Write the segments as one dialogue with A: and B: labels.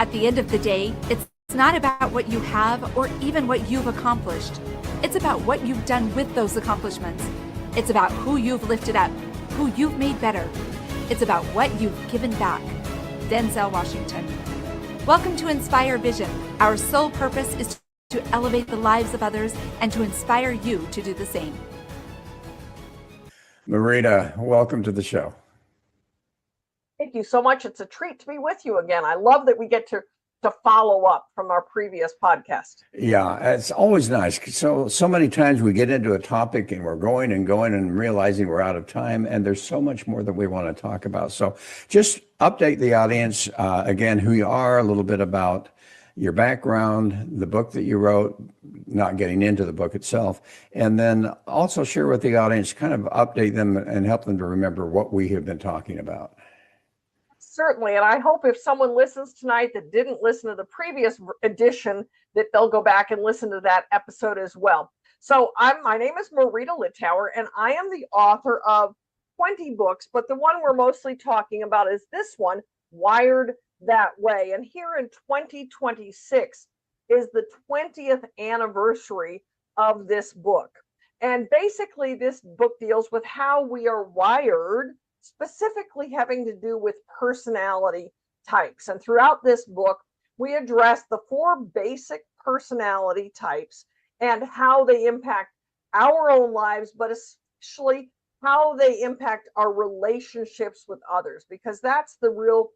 A: At the end of the day, it's not about what you have or even what you've accomplished. It's about what you've done with those accomplishments. It's about who you've lifted up, who you've made better. It's about what you've given back. Denzel Washington. Welcome to Inspire Vision. Our sole purpose is to elevate the lives of others and to inspire you to do the same.
B: Marita, welcome to the show.
C: Thank you so much. It's a treat to be with you again. I love that we get to follow up from our previous podcast.
B: Yeah, it's always nice. So many times we get into a topic and we're going and realizing we're out of time, and there's so much more that we want to talk about. So just update the audience again, who you are, a little bit about your background, the book that you wrote, not getting into the book itself, and then also share with the audience, kind of update them and help them to remember what we have been talking about.
C: Certainly, and I hope if someone listens tonight that didn't listen to the previous edition, that they'll go back and listen to that episode as well. So my name is Marita Littauer, and I am the author of 20 books, but the one we're mostly talking about is this one, Wired That Way. And here in 2026 is the 20th anniversary of this book. And basically, this book deals with how we are wired, specifically having to do with personality types. And throughout this book, we address the 4 basic personality types and how they impact our own lives, but especially how they impact our relationships with others, because that's the real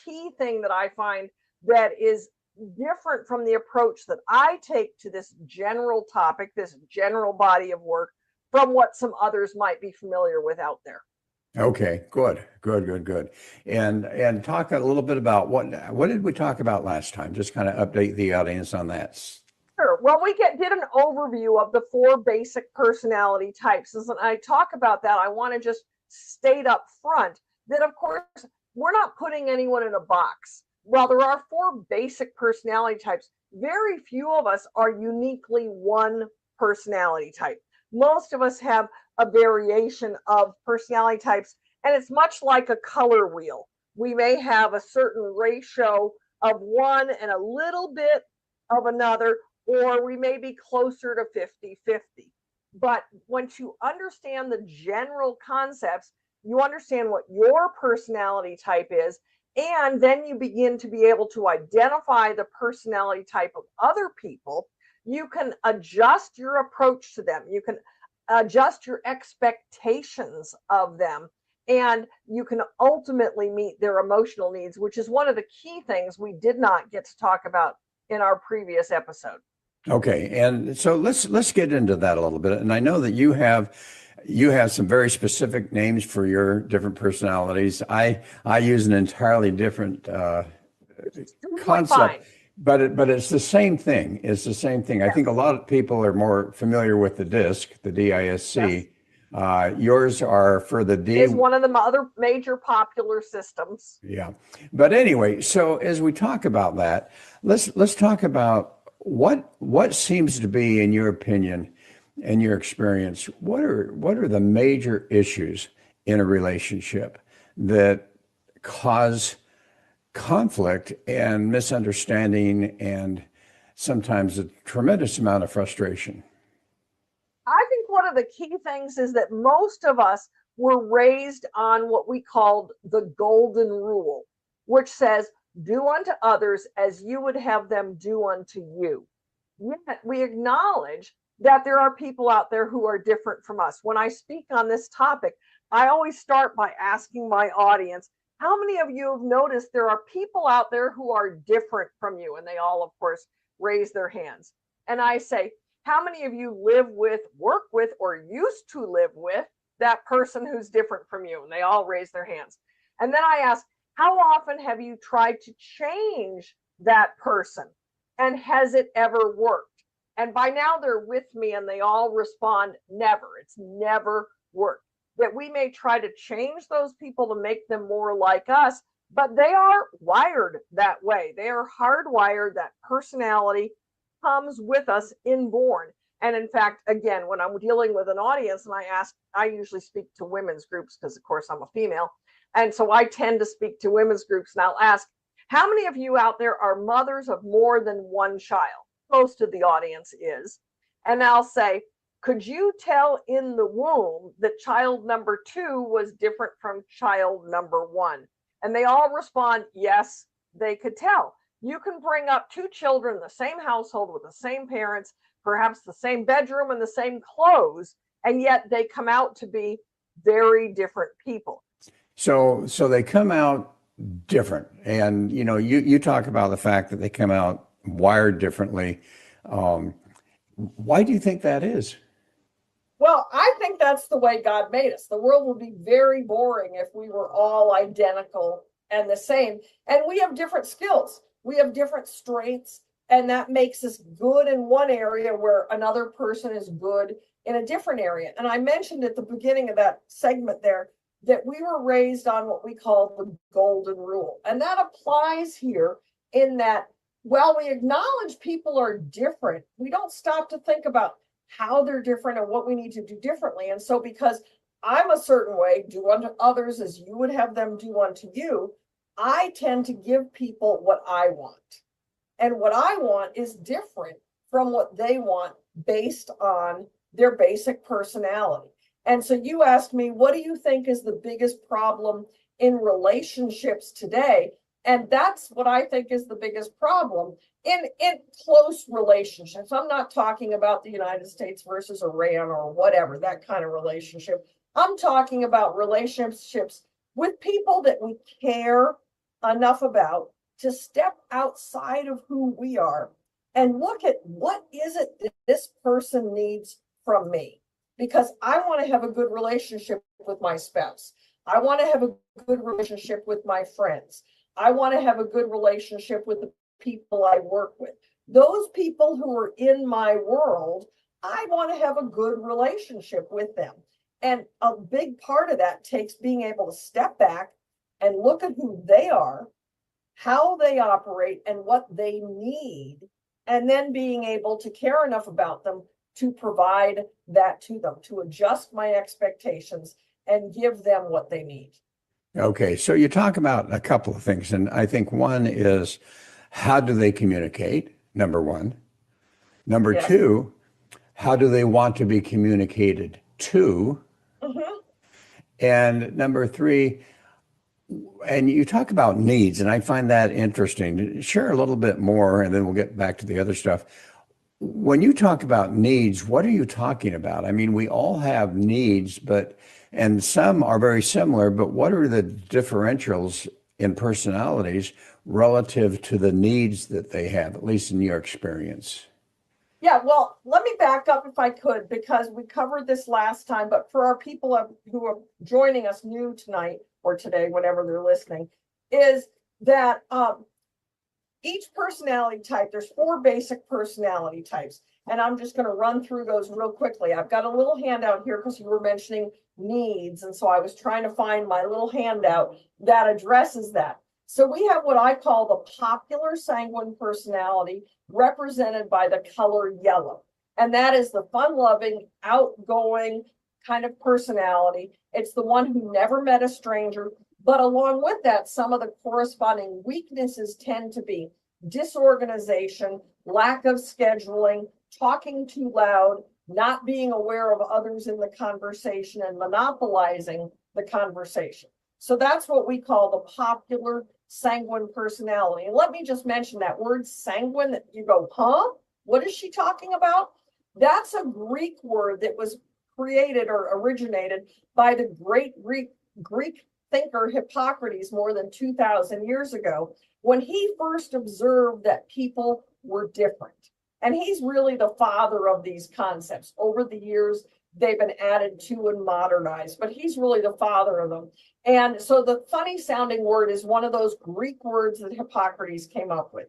C: key thing that I find that is different from the approach that I take to this general topic, this general body of work, from what some others might be familiar with out there.
B: Okay, good. And talk a little bit about what did we talk about last time? Just kind of update the audience on that.
C: Sure. Well, we did an overview of the 4 basic personality types. As I talk about that, I want to just state up front that, of course, we're not putting anyone in a box. While there are 4 basic personality types, very few of us are uniquely one personality type. Most of us have a variation of personality types, and it's much like a color wheel. We may have a certain ratio of one and a little bit of another, or we may be closer to 50-50. But once you understand the general concepts, you understand what your personality type is, and then you begin to be able to identify the personality type of other people. You can adjust your approach to them. You can adjust your expectations of them, and you can ultimately meet their emotional needs, which is one of the key things we did not get to talk about in our previous episode.
B: Okay, and so let's get into that a little bit. And I know that you have some very specific names for your different personalities. I use an entirely different concept. But it's the same thing. It's the same thing.
C: Yes.
B: I think a lot of people are more familiar with the DISC, the DISC. Yes. Yours are for the D.
C: It's one of the other major popular systems.
B: Yeah. But anyway, so as we talk about that, let's talk about what seems to be, in your opinion and your experience, what are the major issues in a relationship that cause conflict and misunderstanding and sometimes a tremendous amount of frustration?
C: I think one of the key things is that most of us were raised on what we called the golden rule, which says, do unto others as you would have them do unto you. Yet we acknowledge that there are people out there who are different from us. When I speak on this topic, I always start by asking my audience, how many of you have noticed there are people out there who are different from you? And they all, of course, raise their hands. And I say, how many of you live with, work with, or used to live with that person who's different from you? And they all raise their hands. And then I ask, how often have you tried to change that person? And has it ever worked? And by now they're with me and they all respond, never. It's never worked. That we may try to change those people to make them more like us, but they are wired that way. They are hardwired. That personality comes with us inborn. And in fact, again, when I'm dealing with an audience and I usually speak to women's groups because, of course, I'm a female. And so I tend to speak to women's groups and I'll ask, How many of you out there are mothers of more than one child? Most of the audience is. And I'll say, could you tell in the womb that child number 2 was different from child number 1? And they all respond, yes, they could tell. You can bring up 2 children in the same household with the same parents, perhaps the same bedroom and the same clothes, and yet they come out to be very different people.
B: So they come out different. And, you talk about the fact that they come out wired differently. Why do you think that is?
C: Well, I think that's the way God made us. The world would be very boring if we were all identical and the same. And we have different skills. We have different strengths, and that makes us good in one area where another person is good in a different area. And I mentioned at the beginning of that segment there that we were raised on what we call the golden rule. And that applies here in that while we acknowledge people are different, we don't stop to think about how they're different and what we need to do differently. And so because I'm a certain way, do unto others as you would have them do unto you, I tend to give people what I want. And what I want is different from what they want based on their basic personality. And so you asked me, what do you think is the biggest problem in relationships today? And that's what I think is the biggest problem in close relationships. I'm not talking about the United States versus Iran or whatever, that kind of relationship. I'm talking about relationships with people that we care enough about to step outside of who we are and look at what is it that this person needs from me. Because I want to have a good relationship with my spouse. I want to have a good relationship with my friends. I want to have a good relationship with the people I work with. Those people who are in my world, I want to have a good relationship with them. And a big part of that takes being able to step back and look at who they are, how they operate, and what they need, and then being able to care enough about them to provide that to them, to adjust my expectations and give them what they need.
B: Okay, so you talk about a couple of things, and I think one is how do they communicate? Number one. Number
C: Yes.
B: two, how do they want to be communicated to?
C: Mm-hmm.
B: And number three, and you talk about needs, and I find that interesting. Share a little bit more, and then we'll get back to the other stuff. When you talk about needs, what are you talking about? I mean, we all have needs, and some are very similar, but what are the differentials in personalities relative to the needs that they have, at least in your experience?
C: Yeah, well, let me back up if I could, because we covered this last time, but for our people who are joining us new tonight or today, whenever they're listening, is that each personality type, there's 4 basic personality types. And I'm just going to run through those real quickly. I've got a little handout here because you were mentioning needs. And so I was trying to find my little handout that addresses that. So we have what I call the popular sanguine personality, represented by the color yellow. And that is the fun-loving, outgoing kind of personality. It's the one who never met a stranger. But along with that, some of the corresponding weaknesses tend to be disorganization, lack of scheduling, talking too loud, not being aware of others in the conversation, and monopolizing the conversation. So that's what we call the popular sanguine personality. And let me just mention that word sanguine, that you go, huh? What is she talking about? That's a Greek word that was created or originated by the great Greek thinker Hippocrates more than 2,000 years ago, when he first observed that people were different. And he's really the father of these concepts. Over the years, they've been added to and modernized, but he's really the father of them. And so the funny sounding word is one of those Greek words that Hippocrates came up with.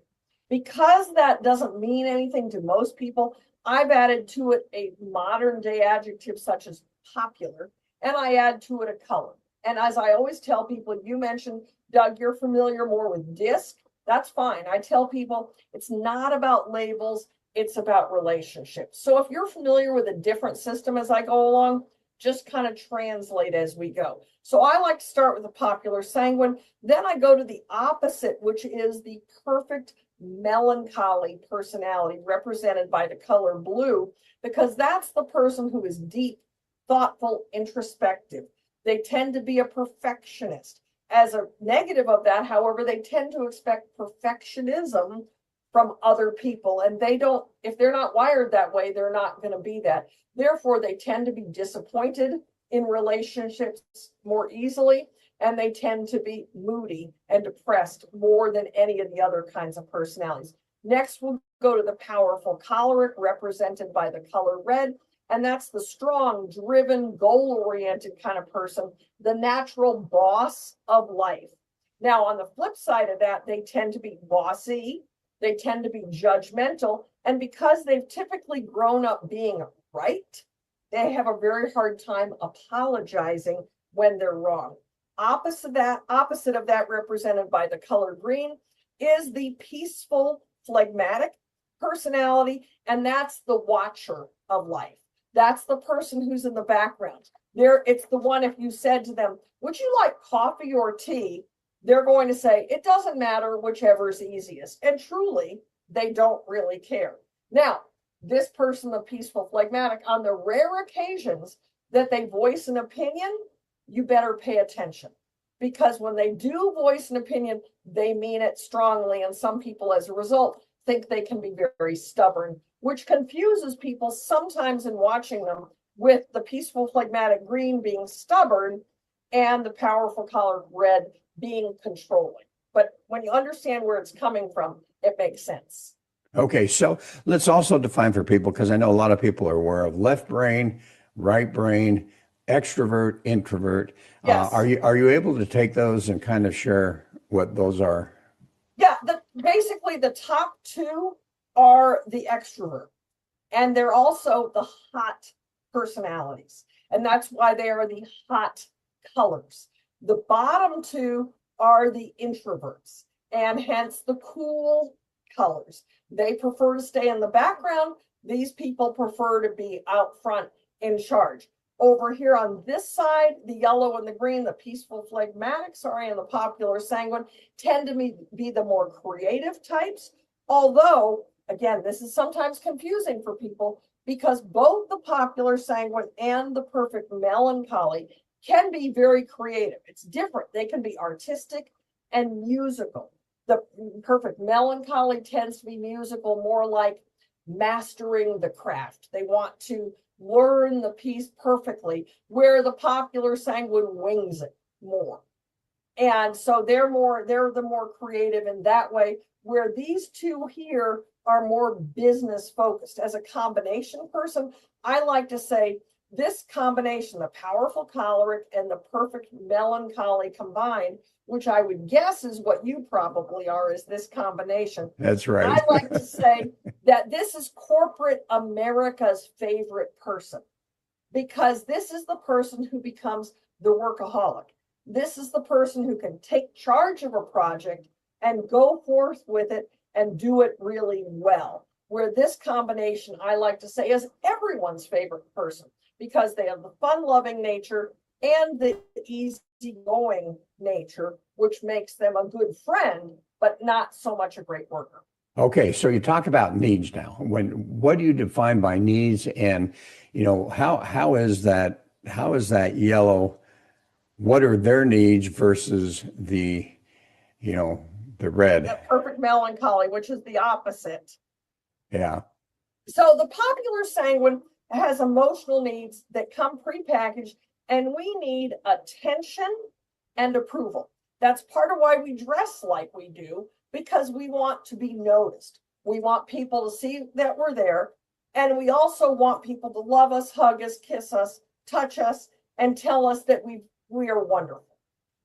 C: Because that doesn't mean anything to most people, I've added to it a modern day adjective such as popular, and I add to it a color. And as I always tell people, you mentioned, Doug, you're familiar more with DISC. That's fine. I tell people it's not about labels, it's about relationships. So if you're familiar with a different system as I go along, just kind of translate as we go. So I like to start with the popular sanguine. Then I go to the opposite, which is the perfect melancholy personality represented by the color blue, because that's the person who is deep, thoughtful, introspective. They tend to be a perfectionist. As a negative of that, however, they tend to expect perfectionism from other people, and they don't, if they're not wired that way, they're not going to be that. Therefore, they tend to be disappointed in relationships more easily, and they tend to be moody and depressed more than any of the other kinds of personalities. Next, we'll go to the powerful choleric, represented by the color red, and that's the strong, driven, goal-oriented kind of person, the natural boss of life. Now, on the flip side of that, they tend to be bossy, they tend to be judgmental, and because they've typically grown up being right, they have a very hard time apologizing when they're wrong. Opposite of that, represented by the color green, is the peaceful, phlegmatic personality, and that's the watcher of life. That's the person who's in the background. It's the one, if you said to them, would you like coffee or tea? They're going to say, it doesn't matter, whichever is easiest. And truly, they don't really care. Now, this person, the peaceful phlegmatic, on the rare occasions that they voice an opinion, you better pay attention. Because when they do voice an opinion, they mean it strongly. And some people, as a result, think they can be very, very stubborn, which confuses people sometimes in watching them, with the peaceful phlegmatic green being stubborn and the powerful colored red being controlling. But when you understand where it's coming from, it makes sense.
B: Okay, so let's also define for people, because I know a lot of people are aware of left brain, right brain, extrovert, introvert.
C: Yes.
B: Are you able to take those and kind of share what those are?
C: Yeah, basically the top two are the extrovert, and they're also the hot personalities, and that's why they are the hot colors. The bottom two are the introverts, and hence the cool colors. They prefer to stay in the background. These people prefer to be out front in charge. Over here on this side, the yellow and the green, the peaceful phlegmatic, and the popular sanguine tend to be the more creative types. Although, again, this is sometimes confusing for people, because both the popular sanguine and the perfect melancholy can be very creative. It's different. They can be artistic and musical. The perfect melancholy tends to be musical, more like mastering the craft. They want to learn the piece perfectly, where the popular sanguine wings it more. And so they're the more creative in that way, where these two here are more business focused. As a combination person, I like to say this combination, the powerful choleric and the perfect melancholy combined, which I would guess is what you probably are, is this combination.
B: That's right.
C: I like to say that this is corporate America's favorite person, because this is the person who becomes the workaholic. This is the person who can take charge of a project and go forth with it and do it really well. Where this combination, I like to say, is everyone's favorite person, because they have the fun-loving nature and the easygoing nature, which makes them a good friend, but not so much a great worker.
B: Okay, so you talk about needs now. What do you define by needs, and how is that yellow? What are their needs versus the red?
C: The perfect melancholy, which is the opposite.
B: Yeah.
C: So the popular sanguine has emotional needs that come prepackaged, and we need attention and approval. That's part of why we dress like we do, because we want to be noticed. We want people to see that we're there, and we also want people to love us, hug us, kiss us, touch us, and tell us that we are wonderful.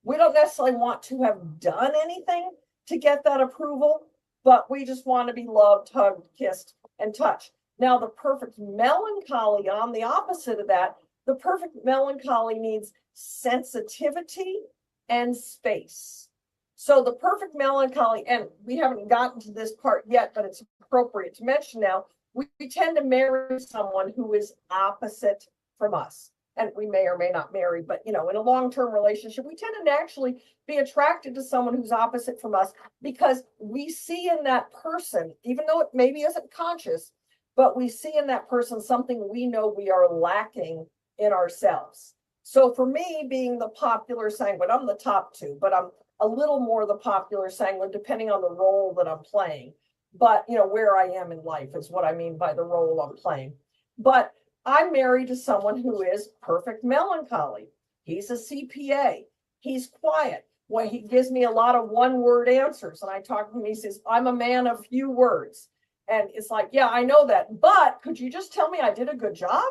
C: We don't necessarily want to have done anything to get that approval, but we just want to be loved, hugged, kissed, and touched. Now, the perfect melancholy, on the opposite of that, the perfect melancholy needs sensitivity and space. So the perfect melancholy, and we haven't gotten to this part yet, but it's appropriate to mention now, we tend to marry someone who is opposite from us. and we may or may not marry, but in a long-term relationship, we tend to naturally be attracted to someone who's opposite from us because we see in that person, even though it maybe isn't conscious, but we see in that person something we know we are lacking in ourselves. So for me, being the popular sanguine, I'm the top two, but I'm a little more the popular sanguine, depending on the role that I'm playing. But where I am in life is what I mean by the role I'm playing. But I'm married to someone who is perfect melancholy. He's a CPA. He's quiet. Well, he gives me a lot of one-word answers. And I talk to him, he says, I'm a man of few words. And it's like, yeah, I know that. But could you just tell me I did a good job?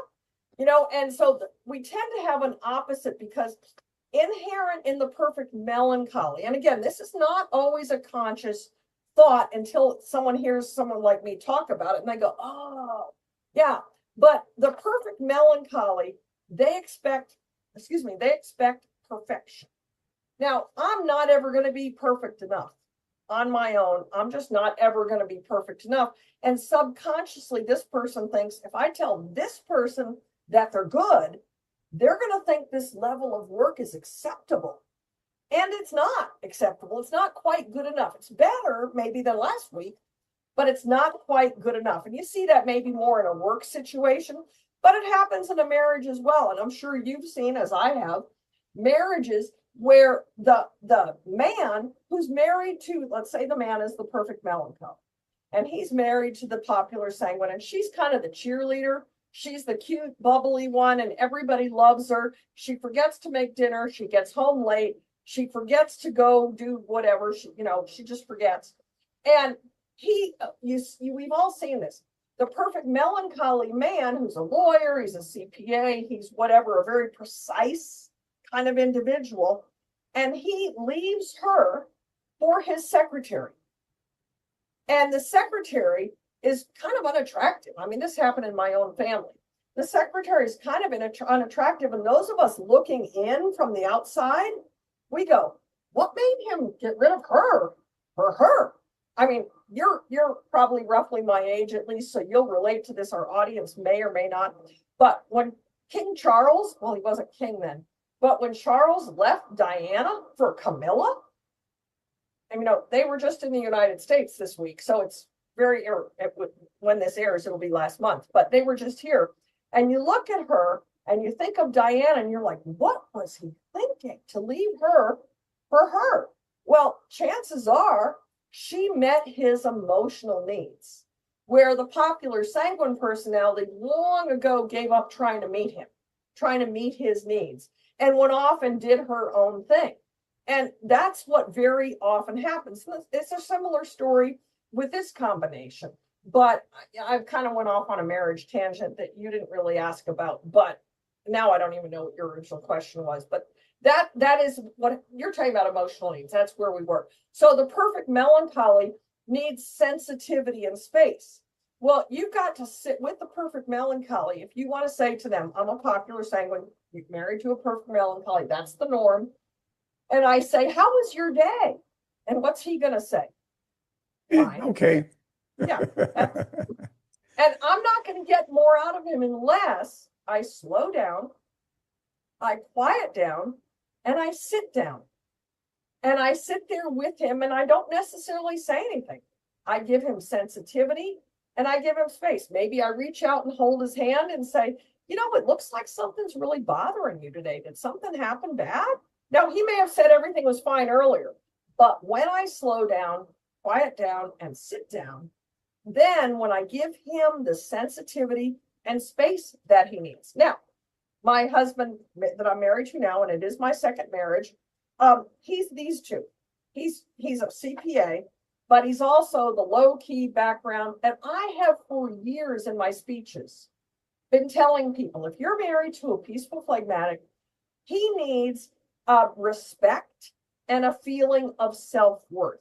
C: And so we tend to have an opposite because inherent in the perfect melancholy. And again, this is not always a conscious thought until someone hears someone like me talk about it and they go, oh, yeah. But the perfect melancholy, they expect perfection. Now, I'm not ever going to be perfect enough on my own. I'm just not ever going to be perfect enough. And subconsciously, this person thinks if I tell this person that they're good, they're going to think this level of work is acceptable. And it's not acceptable. It's not quite good enough. It's better maybe than last week, but it's not quite good enough. And you see that maybe more in a work situation, but it happens in a marriage as well. And I'm sure you've seen, as I have, marriages where the man who's married to, let's say the man is the perfect melancholy, and he's married to the popular sanguine, and she's kind of the cheerleader. She's the cute, bubbly one, and everybody loves her. She forgets to make dinner. She gets home late. She forgets to go do whatever. She just forgets. And we've all seen this. The perfect melancholy man who's a lawyer, he's a CPA, he's whatever, a very precise kind of individual, and he leaves her for his secretary. And the secretary is kind of unattractive. I mean, this happened in my own family. The secretary is kind of unattractive, and those of us looking in from the outside, we go, what made him get rid of her for her? I mean, you're probably roughly my age at least, so you'll relate to this. Our audience may or may not. But when King Charles, well, he wasn't king then, but when Charles left Diana for Camilla, and they were just in the United States this week, so it's when this airs, it'll be last month, but they were just here. And you look at her and you think of Diana and you're like, what was he thinking to leave her for her? Well, chances are she met his emotional needs, where the popular sanguine personality long ago gave up trying to meet his needs, and went off and did her own thing. And that's what very often happens. It's a similar story with this combination, but I kind of went off on a marriage tangent that you didn't really ask about, but now I don't even know what your original question was, but that is what you're talking about, emotional needs. That's where we work. So the perfect melancholy needs sensitivity and space. Well, you've got to sit with the perfect melancholy. If you want to say to them, I'm a popular sanguine, you're married to a perfect melancholy, that's the norm. And I say, how was your day? And what's he going to say? Fine.
B: Okay.
C: Yeah. And I'm not going to get more out of him unless I slow down, I quiet down, and I sit down. And I sit there with him, and I don't necessarily say anything. I give him sensitivity and I give him space. Maybe I reach out and hold his hand and say, it looks like something's really bothering you today. Did something happen bad? Now, he may have said everything was fine earlier, but when I slow down, quiet down, and sit down, then when I give him the sensitivity and space that he needs. Now, my husband that I'm married to now, and it is my second marriage, he's these two. He's a CPA, but he's also the low-key background. And I have for years in my speeches been telling people, if you're married to a peaceful phlegmatic, he needs respect and a feeling of self-worth.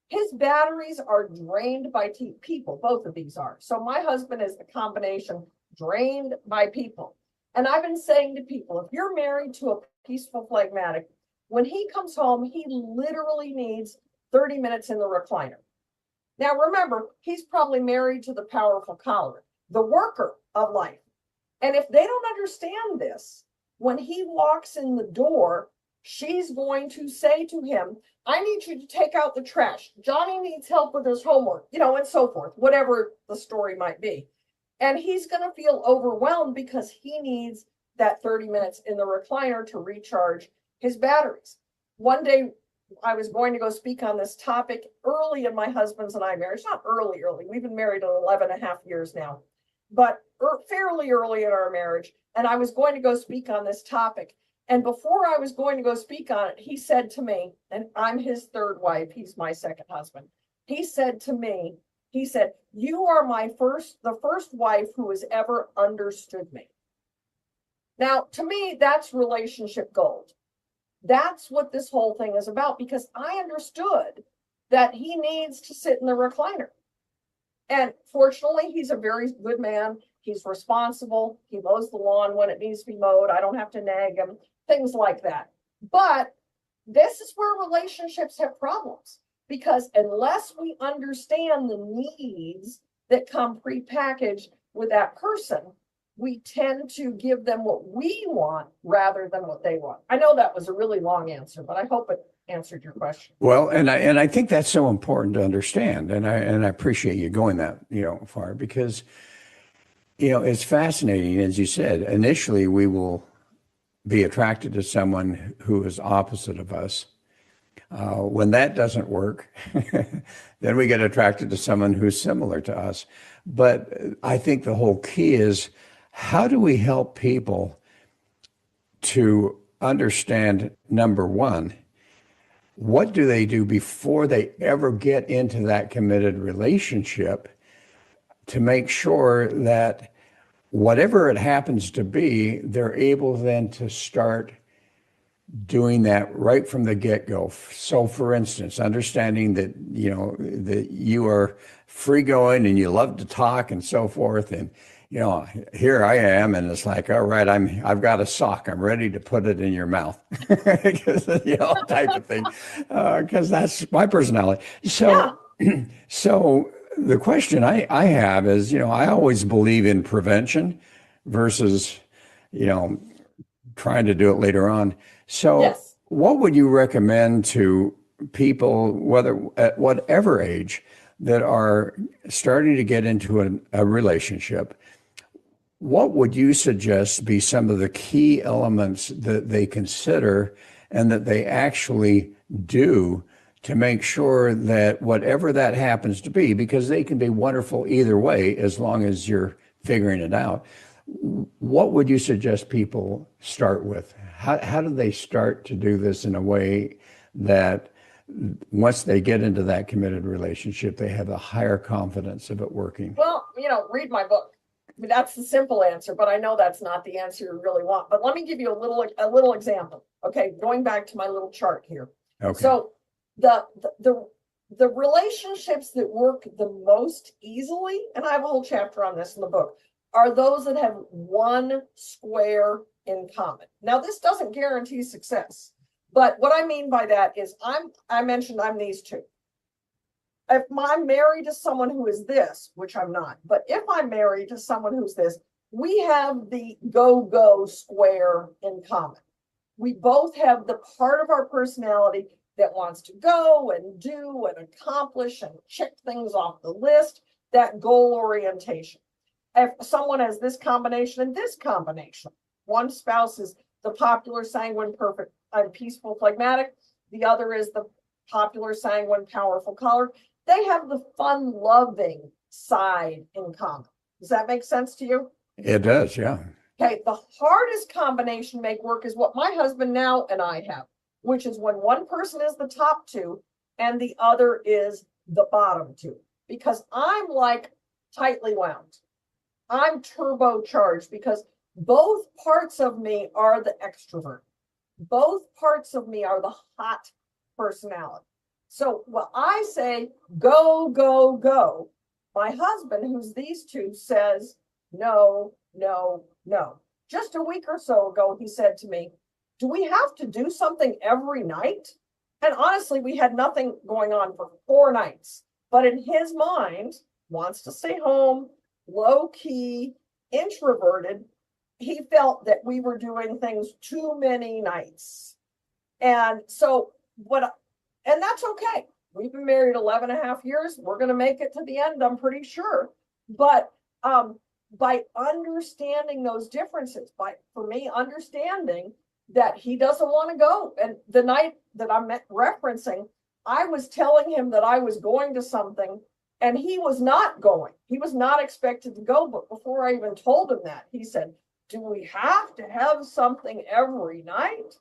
C: His batteries are drained by people. Both of these are. So my husband is the combination drained by people. And I've been saying to people, if you're married to a peaceful phlegmatic, when he comes home, he literally needs 30 minutes in the recliner. Now, remember, he's probably married to the powerful choleric, the worker of life. And if they don't understand this, when he walks in the door, she's going to say to him, I need you to take out the trash. Johnny needs help with his homework, and so forth, whatever the story might be. And he's going to feel overwhelmed because he needs that 30 minutes in the recliner to recharge his batteries. One day, I was going to go speak on this topic early in my husband's and I marriage. Not early. We've been married 11 and a half years now, but fairly early in our marriage. And I was going to go speak on this topic. And before I was going to go speak on it, he said to me, and I'm his third wife, he's my second husband. He said to me, you are the first wife who has ever understood me. Now, to me, that's relationship gold. That's what this whole thing is about, because I understood that he needs to sit in the recliner. And fortunately, he's a very good man. He's responsible. He mows the lawn when it needs to be mowed. I don't have to nag him, things like that. But this is where relationships have problems, because unless we understand the needs that come prepackaged with that person, we tend to give them what we want rather than what they want. I know that was a really long answer, but I hope it answered your question.
B: Well, and I think that's so important to understand, and I appreciate you going that far, because it's fascinating. As you said, initially we will be attracted to someone who is opposite of us. When that doesn't work, then we get attracted to someone who's similar to us. But I think the whole key is, how do we help people to understand, number one, what do they do before they ever get into that committed relationship to make sure that whatever it happens to be, they're able then to start doing that right from the get-go. So for instance, understanding that, that you are free going and you love to talk and so forth. And, here I am, and it's like, all right, I've got a sock. I'm ready to put it in your mouth, type of thing, because that's my personality. So, so the question I have is, I always believe in prevention versus, trying to do it later on. So
C: Yes.
B: What would you recommend to people, whether at whatever age, that are starting to get into a relationship? What would you suggest be some of the key elements that they consider and that they actually do to make sure that whatever that happens to be, because they can be wonderful either way as long as you're figuring it out, what would you suggest people start with? How do they start to do this in a way that once they get into that committed relationship, they have a higher confidence of it working?
C: Well, read my book. I mean, that's the simple answer, but I know that's not the answer you really want. But let me give you a little example. Okay, going back to my little chart here.
B: Okay.
C: So the relationships that work the most easily, and I have a whole chapter on this in the book, are those that have one square in common. Now, this doesn't guarantee success, but what I mean by that is I mentioned I'm these two. If I'm married to someone who is this, which I'm not, but if I'm married to someone who's this, we have the go square in common. We both have the part of our personality that wants to go and do and accomplish and check things off the list, that goal orientation. If someone has this combination and this combination, one spouse is the popular, sanguine, perfect, and peaceful, phlegmatic. The other is the popular, sanguine, powerful, choleric. They have the fun, loving side in common. Does that make sense to you?
B: It does, yeah.
C: Okay, the hardest combination to make work is what my husband now and I have, which is when one person is the top two and the other is the bottom two, because I'm like tightly wound. I'm turbocharged because both parts of me are the extrovert. Both parts of me are the hot personality. So when I say go, go, go, my husband, who's these two, says no, no, no. Just a week or so ago, he said to me, do we have to do something every night? And honestly, we had nothing going on for 4 nights. But in his mind, wants to stay home, low key, introverted. he felt that we were doing things too many nights. And so and that's okay. We've been married 11 and a half years. We're going to make it to the end, I'm pretty sure. But by understanding those differences, for me understanding that he doesn't want to go. And the night that I'm referencing, I was telling him that I was going to something and he was not going. He was not expected to go. But before I even told him that, he said, do we have to have something every night?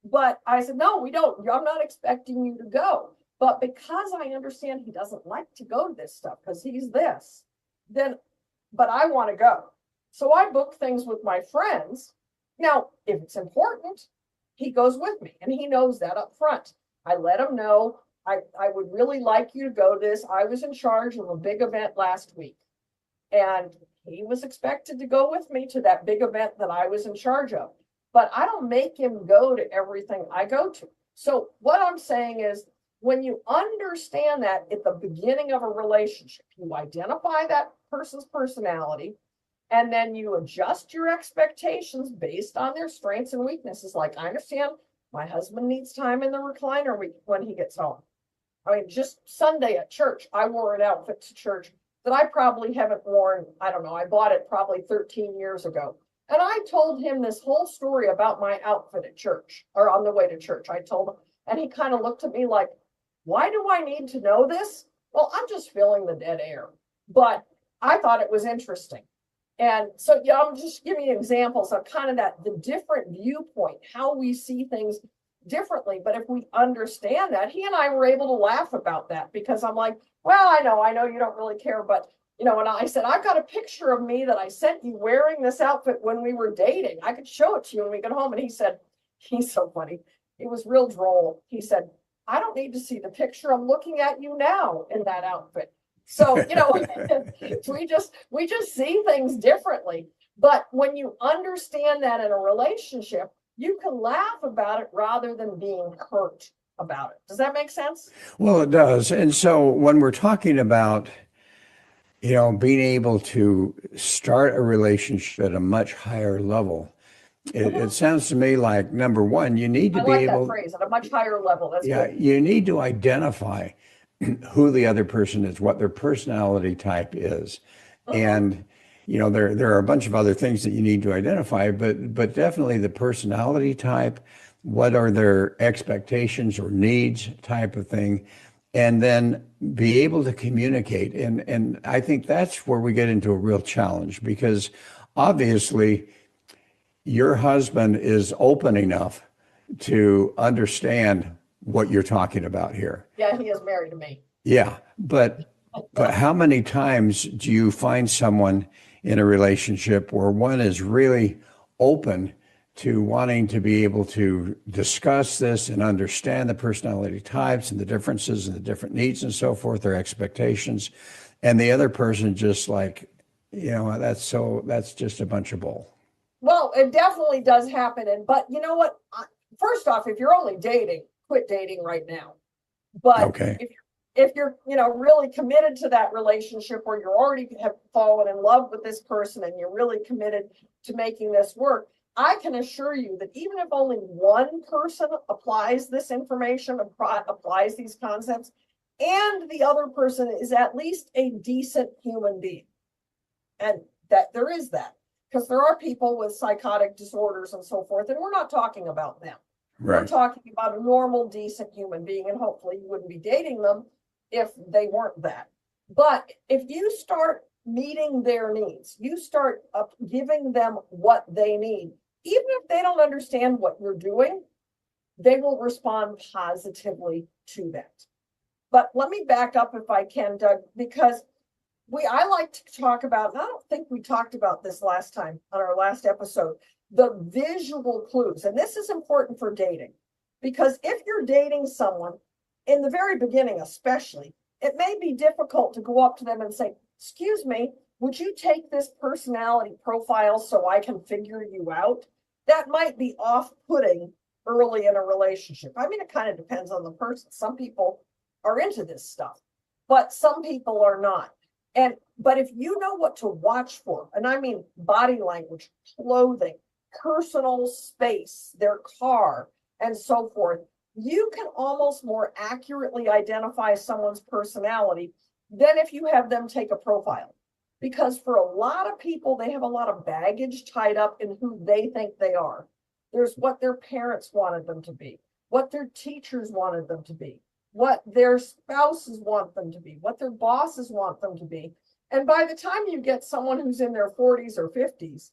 C: But I said, no, we don't. I'm not expecting you to go. But because I understand he doesn't like to go to this stuff because he's this, but I want to go. So I book things with my friends. Now, if it's important, he goes with me and he knows that up front. I let him know, I would really like you to go to this. I was in charge of a big event last week and he was expected to go with me to that big event that I was in charge of. But I don't make him go to everything I go to. So what I'm saying is, when you understand that at the beginning of a relationship, you identify that person's personality, and then you adjust your expectations based on their strengths and weaknesses. Like, I understand my husband needs time in the recliner when he gets home. I mean, just Sunday at church, I wore an outfit to church that I probably haven't worn. I don't know. I bought it probably 13 years ago. And I told him this whole story about my outfit at church or on the way to church. I told him, and he kind of looked at me like, why do I need to know this? Well, I'm just feeling the dead air, but I thought it was interesting. And so, yeah, I'm just giving you examples of kind of the different viewpoint, how we see things differently. But if we understand that, he and I were able to laugh about that because I'm like, well, I know you don't really care, but and I said, I've got a picture of me that I sent you wearing this outfit when we were dating. I could show it to you when we get home. And he said, he's so funny. It was real droll. He said, I don't need to see the picture. I'm looking at you now in that outfit. So, we just see things differently. But when you understand that in a relationship, you can laugh about it rather than being hurt about it. Does that make sense?
B: Well, it does. And so when we're talking about, being able to start a relationship at a much higher level, it sounds to me like, number one, you need to
C: I
B: be
C: like that
B: able,
C: phrase, at a much higher level. That's
B: yeah,
C: good.
B: you need to identify who the other person is, what their personality type is. And, there are a bunch of other things that you need to identify, but definitely the personality type, what are their expectations or needs type of thing, and then be able to communicate. And I think that's where we get into a real challenge because obviously your husband is open enough to understand what you're talking about here.
C: Yeah, he is married to me.
B: Yeah, but how many times do you find someone in a relationship where one is really open to wanting to be able to discuss this and understand the personality types and the differences and the different needs and so forth, their expectations, and the other person just like, that's just a bunch of bull.
C: Well, it definitely does happen. But you know what? First off, if you're only dating, quit dating right now. But
B: Okay.
C: if you're really committed to that relationship or you already have fallen in love with this person and you're really committed to making this work, I can assure you that even if only one person applies this information, applies these concepts, and the other person is at least a decent human being, and that there is that, because there are people with psychotic disorders and so forth, and we're not talking about them. We're
B: Right.
C: talking about a normal, decent human being, and hopefully you wouldn't be dating them if they weren't that. But if you start meeting their needs, you start giving them what they need, even if they don't understand what you're doing, they will respond positively to that. But let me back up if I can, Doug, because I like to talk about, and I don't think we talked about this last time on our last episode, the visual clues. And this is important for dating, because if you're dating someone in the very beginning, especially, it may be difficult to go up to them and say, excuse me, would you take this personality profile so I can figure you out? That might be off-putting early in a relationship. I mean, it kind of depends on the person. Some people are into this stuff, but some people are not. But if you know what to watch for, and I mean body language, clothing, personal space, their car, and so forth, you can almost more accurately identify someone's personality than if you have them take a profile. Because for a lot of people, they have a lot of baggage tied up in who they think they are. There's what their parents wanted them to be, what their teachers wanted them to be, what their spouses want them to be, what their bosses want them to be. And by the time you get someone who's in their 40s or 50s,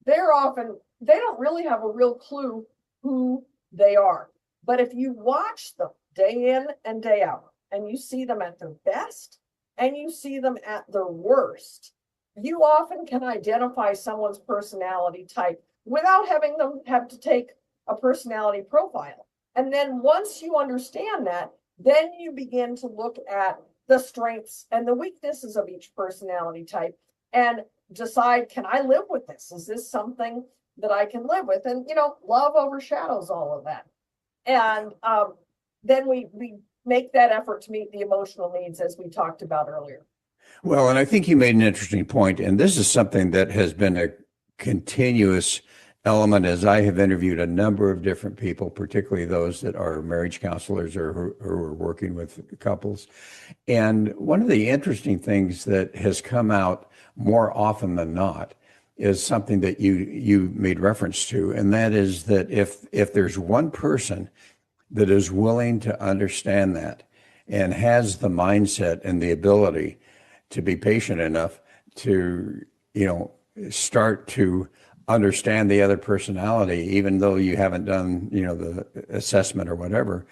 C: they don't really have a real clue who they are. But if you watch them day in and day out, and you see them at their best, and you see them at their worst, you often can identify someone's personality type without having them have to take a personality profile. And then once you understand that, then you begin to look at the strengths and the weaknesses of each personality type and decide, can I live with this? Is this something that I can live with? And, love overshadows all of that. And then we make that effort to meet the emotional needs as we talked about earlier.
B: Well, and I think you made an interesting point, and this is something that has been a continuous element as I have interviewed a number of different people, particularly those that are marriage counselors or who are working with couples. And one of the interesting things that has come out more often than not is something that you made reference to, and that is that if there's one person that is willing to understand that and has the mindset and the ability to be patient enough to, start to understand the other personality, even though you haven't done, the assessment or whatever,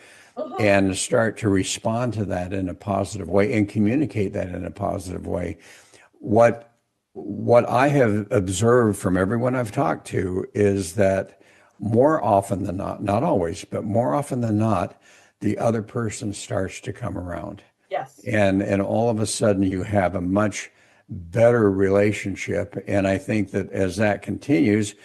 B: and start to respond to that in a positive way and communicate that in a positive way. What I have observed from everyone I've talked to is that more often than not always, but more often than not, the other person starts to come around.
C: Yes.
B: And all of a sudden you have a much better relationship. And I think that as that continues,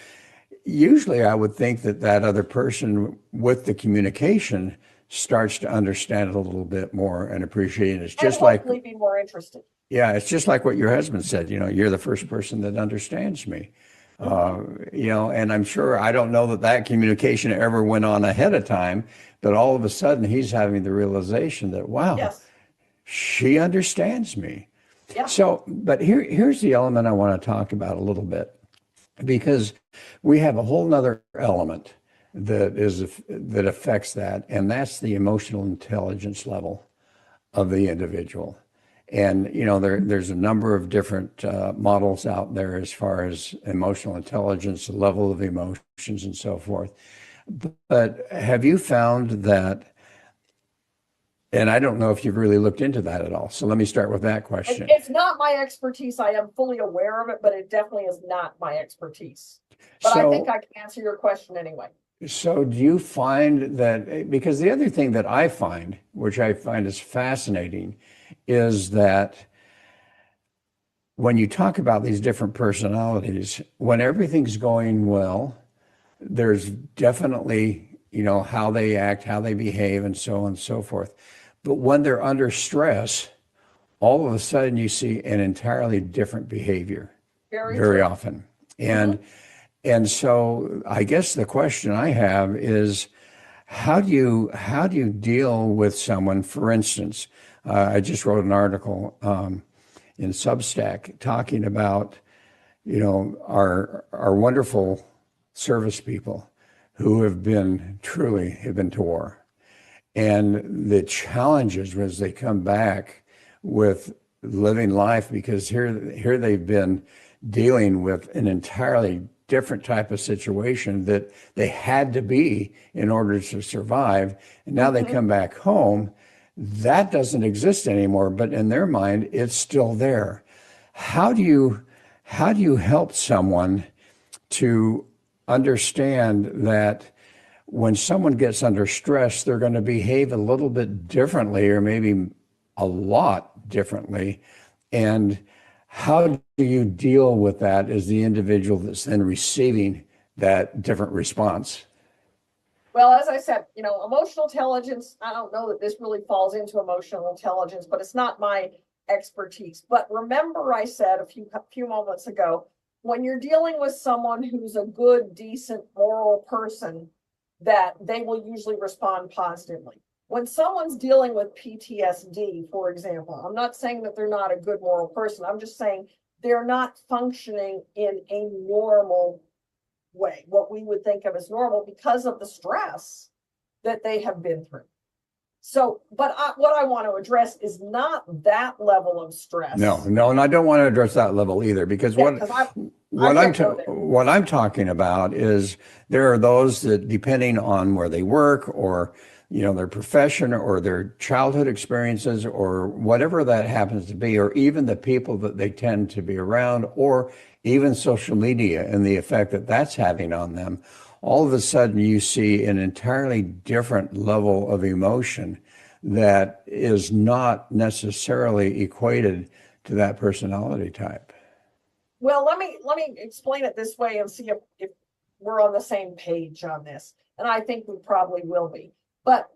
B: usually I would think that other person with the communication starts to understand it a little bit more and appreciate it. It's just like,
C: be more interested.
B: Yeah, it's just like what your husband said, you're the first person that understands me. And I'm sure, I don't know that communication ever went on ahead of time, but all of a sudden he's having the realization that, wow,
C: Yes.
B: she understands me.
C: Yeah.
B: So, but here's the element I want to talk about a little bit, because we have a whole nother element that affects that, and that's the emotional intelligence level of the individual. And, there's a number of different models out there as far as emotional intelligence, the level of emotions and so forth. But have you found that, and I don't know if you've really looked into that at all. So let me start with that question.
C: It's not my expertise. I am fully aware of it, but it definitely is not my expertise. But I think I can answer your question anyway.
B: So do you find that, because the other thing that I find, which I find is fascinating, is that when you talk about these different personalities, when everything's going well, there's definitely, how they act, how they behave, and so on and so forth. But when they're under stress, all of a sudden you see an entirely different behavior very often. And so I guess the question I have is, how do you deal with someone? For instance, I just wrote an article in Substack talking about, our wonderful service people who have been to war, and the challenges as they come back with living life, because here they've been dealing with an entirely different type of situation that they had to be in order to survive. And now they come back home. That doesn't exist anymore, but in their mind, it's still there. How do you help someone to understand that when someone gets under stress, they're going to behave a little bit differently, or maybe a lot differently? And how do you deal with that as the individual that's then receiving that different response?
C: Well, as I said, emotional intelligence, I don't know that this really falls into emotional intelligence, but it's not my expertise. But remember, I said a few moments ago, when you're dealing with someone who's a good, decent, moral person, that they will usually respond positively. When someone's dealing with PTSD, for example, I'm not saying that they're not a good moral person. I'm just saying they're not functioning in a normal way, what we would think of as normal, because of the stress that they have been through. So, but what I want to address is not that level of stress.
B: No, and I don't want to address that level either, because
C: Yeah, 'cause
B: what I'm talking about is there are those that, depending on where they work, or their profession, or their childhood experiences, or whatever that happens to be, or even the people that they tend to be around, or even social media and the effect that that's having on them, all of a sudden you see an entirely different level of emotion that is not necessarily equated to that personality type.
C: Well, let me explain it this way and see if we're on the same page on this. And I think we probably will be. But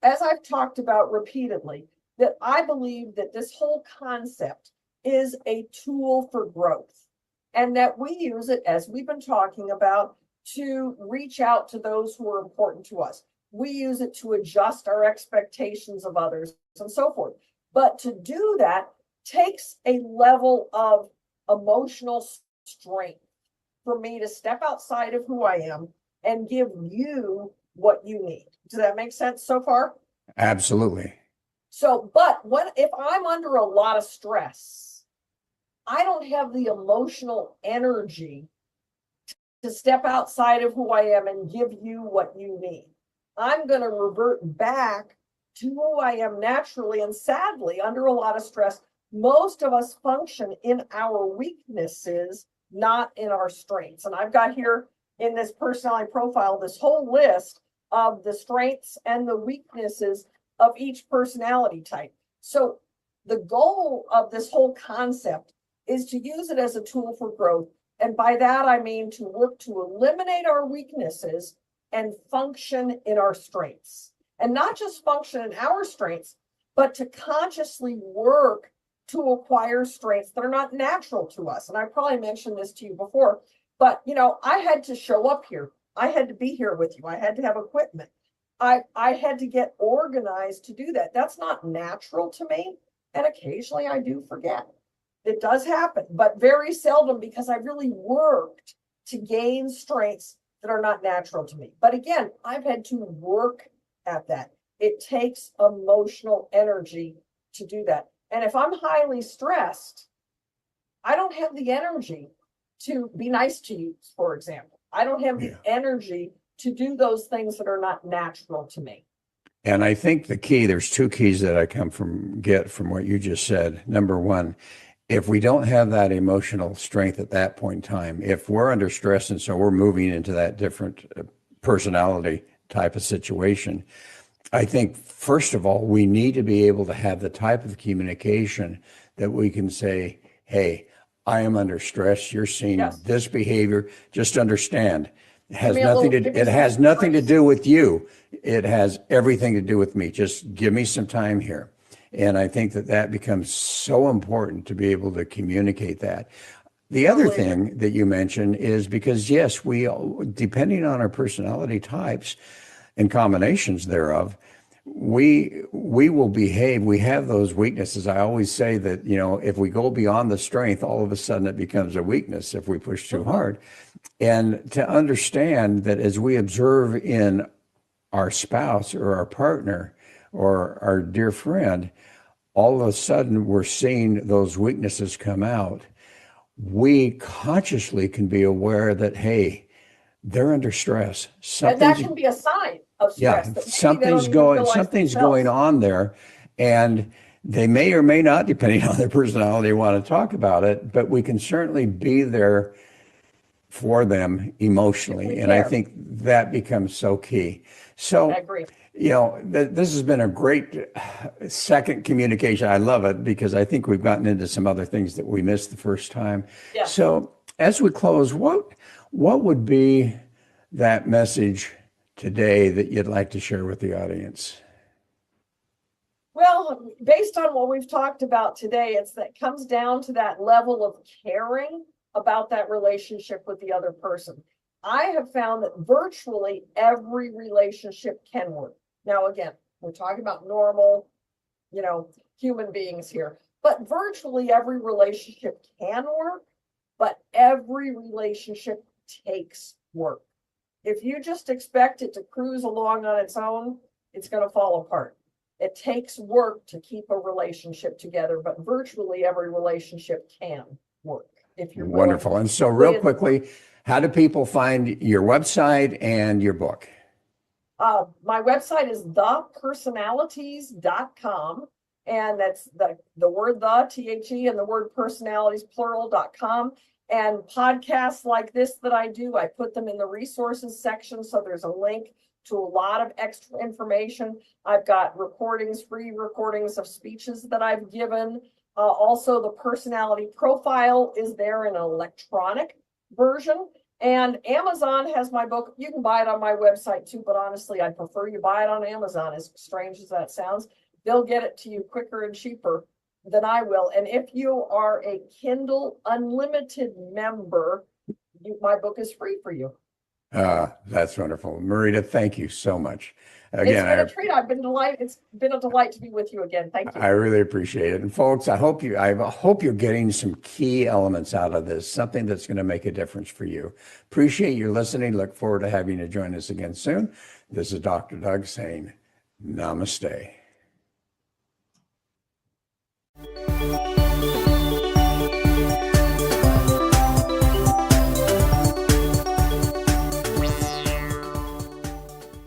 C: as I've talked about repeatedly, that I believe that this whole concept is a tool for growth, and that we use it, as we've been talking about, to reach out to those who are important to us. We use it to adjust our expectations of others and so forth. But to do that takes a level of emotional strength for me to step outside of who I am and give you what you need. Does that make sense so far?
B: Absolutely.
C: So, but if I'm under a lot of stress, I don't have the emotional energy to step outside of who I am and give you what you need. I'm going to revert back to who I am naturally. And sadly, under a lot of stress, most of us function in our weaknesses, not in our strengths. And I've got here in this personality profile this whole list of the strengths and the weaknesses of each personality type. So the goal of this whole concept is to use it as a tool for growth. And by that, I mean to work to eliminate our weaknesses and function in our strengths. And not just function in our strengths, but to consciously work to acquire strengths that are not natural to us. And I probably mentioned this to you before, but I had to show up here. I had to be here with you. I had to have equipment. I had to get organized to do that. That's not natural to me. And occasionally I do forget. It does happen, but very seldom, because I really worked to gain strengths that are not natural to me. But again, I've had to work at that. It takes emotional energy to do that. And if I'm highly stressed, I don't have the energy to be nice to you, for example. I don't have the energy to do those things that are not natural to me.
B: And I think there's two keys that I get from what you just said. Number one, if we don't have that emotional strength at that point in time, if we're under stress and so we're moving into that different personality type of situation, I think, first of all, we need to be able to have the type of communication that we can say, hey, I am under stress. You're seeing this behavior. Just understand. It has nothing to do with you. It has everything to do with me. Just give me some time here. And I think that becomes so important to be able to communicate that. The other thing that you mentioned is, because yes, we, depending on our personality types and combinations thereof, we will behave. We have those weaknesses. I always say that, if we go beyond the strength, all of a sudden it becomes a weakness if we push too hard. And to understand that as we observe in our spouse or our partner or our dear friend, all of a sudden we're seeing those weaknesses come out. We consciously can be aware that, hey, they're under stress.
C: And that can be a sign of stress.
B: Yeah, something's going on there, and they may or may not, depending on their personality, want to talk about it, but we can certainly be there for them emotionally. And I think that becomes so key. So,
C: I agree.
B: This has been a great second communication. I love it, because I think we've gotten into some other things that we missed the first time.
C: Yeah.
B: So as we close, what would be that message today that you'd like to share with the audience?
C: Well, based on what we've talked about today, it's that comes down to that level of caring about that relationship with the other person. I have found that virtually every relationship can work. Now, again, we're talking about normal, human beings here, but virtually every relationship can work, but every relationship takes work. If you just expect it to cruise along on its own, it's going to fall apart. It takes work to keep a relationship together, but virtually every relationship can work if you're willing.
B: Wonderful. And so real quickly, how do people find your website and your book?
C: My website is thepersonalities.com. And that's the word THE, and the word personalities, plural.com. And podcasts like this that I do, I put them in the resources section. So there's a link to a lot of extra information. I've got recordings, free recordings of speeches that I've given. Also, the personality profile is there in an electronic version. And Amazon has my book. You can buy it on my website too, but honestly, I prefer you buy it on Amazon, as strange as that sounds. They'll get it to you quicker and cheaper than I will. And if you are a Kindle Unlimited member, my book is free for you.
B: That's wonderful. Marita, thank you so much.
C: Again, it's been a treat. I've been delighted. It's been a delight to be with you again. Thank you.
B: I really appreciate it. And folks, I hope you're getting some key elements out of this, something that's going to make a difference for you. Appreciate your listening. Look forward to having you join us again soon. This is Dr. Doug saying namaste.